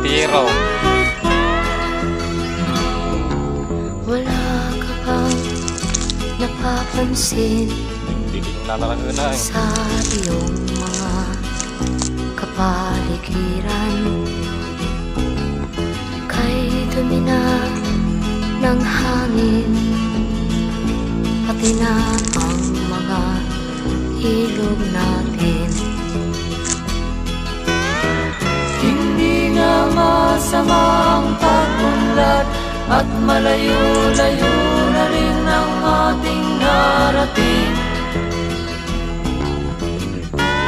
Biro. Wala ka bang napapansin sa iyong mga kapaligiran? Kay dumi na ng hangin, pati na ang mga ilog natin. Hindi nga masamang pag-unlad at malayo-layo na rin ang ating narating.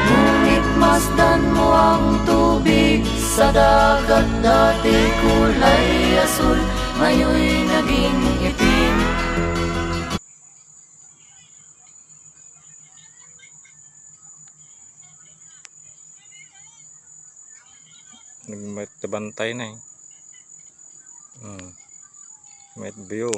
Ngunit masdan mo ang tubig sa dagat, dati kulay asul, ngayon'y naging itim. May bantay na eh. May view.